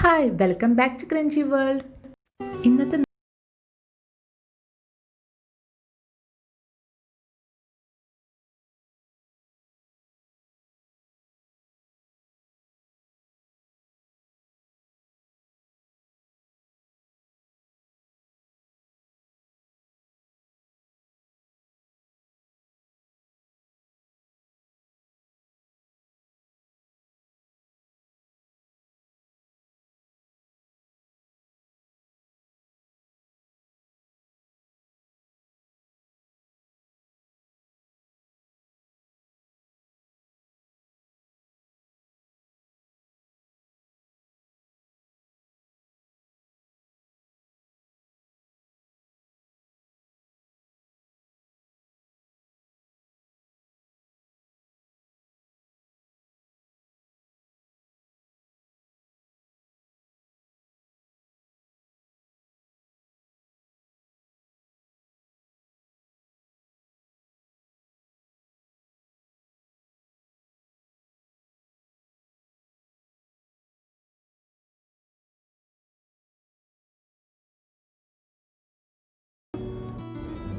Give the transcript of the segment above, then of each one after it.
Hi welcome back to crunchy world. ഇന്നത്തെ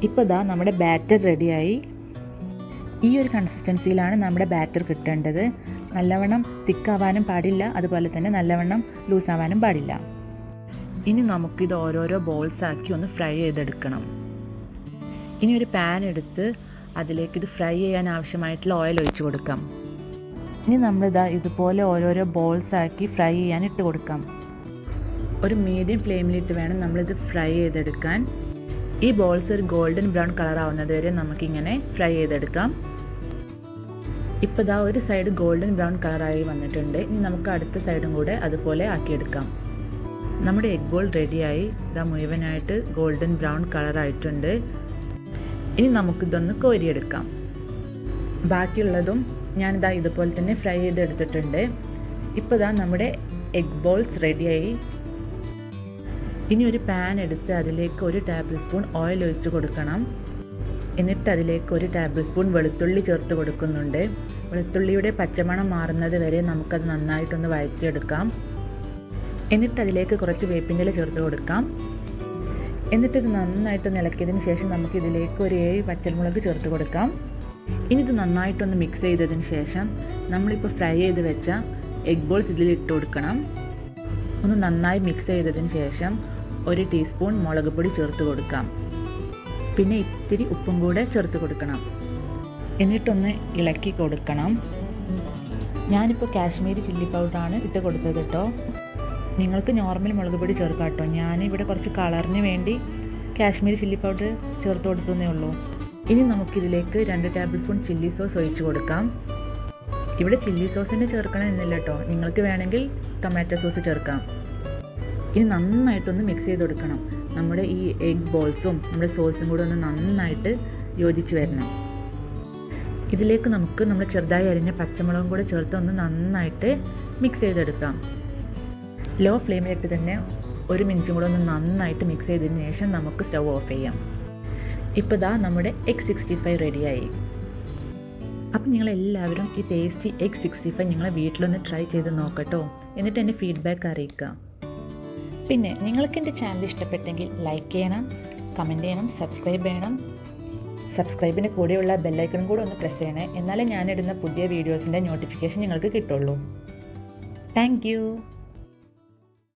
ഇപ്പോൾ ദാ നമ്മുടെ ബാറ്റർ റെഡിയായി. ഈ ഒരു കൺസിസ്റ്റൻസിയിലാണ് നമ്മുടെ ബാറ്റർ കിട്ടേണ്ടത്. നല്ലവണ്ണം തിക്കാവാനും പാടില്ല, അതുപോലെ തന്നെ നല്ലവണ്ണം ലൂസാവാനും പാടില്ല. ഇനി നമുക്കിത് ഓരോരോ ബോൾസാക്കി ഒന്ന് ഫ്രൈ ചെയ്തെടുക്കണം. ഇനി ഒരു പാൻ എടുത്ത് അതിലേക്കിത് ഫ്രൈ ചെയ്യാൻ ആവശ്യമായിട്ടുള്ള ഓയിൽ ഒഴിച്ചു കൊടുക്കാം. ഇനി നമ്മളിതാ ഇതുപോലെ ഓരോരോ ബോൾസാക്കി ഫ്രൈ ചെയ്യാൻ ഇട്ട് കൊടുക്കാം. ഒരു മീഡിയം ഫ്ലെയിമിലിട്ട് വേണം നമ്മളിത് ഫ്രൈ ചെയ്തെടുക്കാൻ. ഈ ബോൾസ് ഒരു ഗോൾഡൻ ബ്രൗൺ കളർ ആവുന്നത് വരെ നമുക്കിങ്ങനെ ഫ്രൈ ചെയ്തെടുക്കാം. ഇപ്പോൾ ദാ ഒരു സൈഡ് ഗോൾഡൻ ബ്രൗൺ കളറായി വന്നിട്ടുണ്ട്. ഇനി നമുക്ക് അടുത്ത സൈഡും കൂടെ അതുപോലെ ആക്കിയെടുക്കാം. നമ്മുടെ എഗ് ബോൾ റെഡിയായി. ഇതാ മുഴുവനായിട്ട് ഗോൾഡൻ ബ്രൗൺ കളറായിട്ടുണ്ട്. ഇനി നമുക്കിതൊന്ന് കോരിയെടുക്കാം. ബാക്കിയുള്ളതും ഞാനിതാ ഇതുപോലെ തന്നെ ഫ്രൈ ചെയ്തെടുത്തിട്ടുണ്ട്. ഇപ്പോൾ ദാ നമ്മുടെ എഗ് ബോൾസ് റെഡിയായി. ഇനി ഒരു പാൻ എടുത്ത് അതിലേക്ക് 1 ടേബിൾ സ്പൂൺ ഓയിൽ ഒഴിച്ച് കൊടുക്കണം. എന്നിട്ട് അതിലേക്ക് 1 ടേബിൾ സ്പൂൺ വെളുത്തുള്ളി ചേർത്ത് കൊടുക്കുന്നുണ്ട്. വെളുത്തുള്ളിയുടെ പച്ചമണം മാറുന്നത് വരെ നമുക്കത് നന്നായിട്ടൊന്ന് വഴറ്റിയെടുക്കാം. എന്നിട്ട് അതിലേക്ക് കുറച്ച് വേപ്പിൻ്റെ ഇല ചേർത്ത് കൊടുക്കാം. എന്നിട്ടിത് നന്നായിട്ടൊന്ന് ഇളക്കിയതിന് ശേഷം നമുക്കിതിലേക്ക് ഒരു 7 പച്ചമുളക് ചേർത്ത് കൊടുക്കാം. ഇനി ഇത് നന്നായിട്ടൊന്ന് മിക്സ് ചെയ്തതിന് ശേഷം നമ്മളിപ്പോൾ ഫ്രൈ ചെയ്ത് വെച്ച എഗ് ബോൾസ് ഇതിലിട്ട് കൊടുക്കണം. ഒന്ന് നന്നായി മിക്സ് ചെയ്തതിന് ശേഷം 1 ടീസ്പൂൺ മുളക് പൊടി ചേർത്ത് കൊടുക്കാം. പിന്നെ ഇത്തിരി ഉപ്പും കൂടെ ചേർത്ത് കൊടുക്കണം. എന്നിട്ടൊന്ന് ഇളക്കി കൊടുക്കണം. ഞാനിപ്പോൾ കാശ്മീരി ചില്ലി പൗഡറാണ് ഇട്ട് കൊടുത്തത് കേട്ടോ. നിങ്ങൾക്ക് നോർമൽ മുളക് പൊടി ചേർക്കാം കേട്ടോ. ഞാനിവിടെ കുറച്ച് കളറിന് വേണ്ടി കാശ്മീരി ചില്ലി പൗഡർ ചേർത്ത് കൊടുത്തതേ ഉള്ളൂ. ഇനി നമുക്കിതിലേക്ക് 2 ടേബിൾ സ്പൂൺ ചില്ലി സോസ് ഒഴിച്ച് കൊടുക്കാം. ഇവിടെ ചില്ലി സോസ് തന്നെ ചേർക്കണം എന്നില്ല കേട്ടോ. നിങ്ങൾക്ക് വേണമെങ്കിൽ ടൊമാറ്റോ സോസ് ചേർക്കാം. ഇനി നന്നായിട്ടൊന്ന് മിക്സ് ചെയ്ത് കൊടുക്കണം. നമ്മുടെ ഈ എഗ് ബോൾസും നമ്മുടെ സോസും കൂടെ ഒന്ന് നന്നായിട്ട് യോജിച്ച് വരണം. ഇതിലേക്ക് നമുക്ക് നമ്മൾ ചെറുതായി അരിഞ്ഞ പച്ചമുളകും കൂടെ ചേർത്ത് ഒന്ന് നന്നായിട്ട് മിക്സ് ചെയ്തെടുക്കാം. ലോ ഫ്ലെയിമിലിട്ട് തന്നെ 1 മിനിറ്റും കൂടെ ഒന്ന് നന്നായിട്ട് മിക്സ് ചെയ്തതിന് ശേഷം നമുക്ക് സ്റ്റൗ ഓഫ് ചെയ്യാം. ഇപ്പോൾ ദാ നമ്മുടെ എഗ് 65 റെഡിയായി. അപ്പം നിങ്ങളെല്ലാവരും ഈ ടേസ്റ്റി എഗ് 65 നിങ്ങളെ വീട്ടിലൊന്ന് ട്രൈ ചെയ്ത് നോക്കട്ടോ. എന്നിട്ട് എൻ്റെ ഫീഡ്ബാക്ക് അറിയിക്കുക. പിന്നെ നിങ്ങൾക്ക് എൻ്റെ ചാനൽ ഇഷ്ടപ്പെട്ടെങ്കിൽ ലൈക്ക് ചെയ്യണം, കമൻറ്റ് ചെയ്യണം, സബ്സ്ക്രൈബ് ചെയ്യണം. സബ്സ്ക്രൈബിന് കൂടെയുള്ള ബെല്ലൈക്കണും കൂടെ ഒന്ന് പ്രസ് ചെയ്യണേ. എന്നാലേ ഞാനിടുന്ന പുതിയ വീഡിയോസിൻ്റെ നോട്ടിഫിക്കേഷൻ നിങ്ങൾക്ക് കിട്ടുള്ളൂ. Thank you.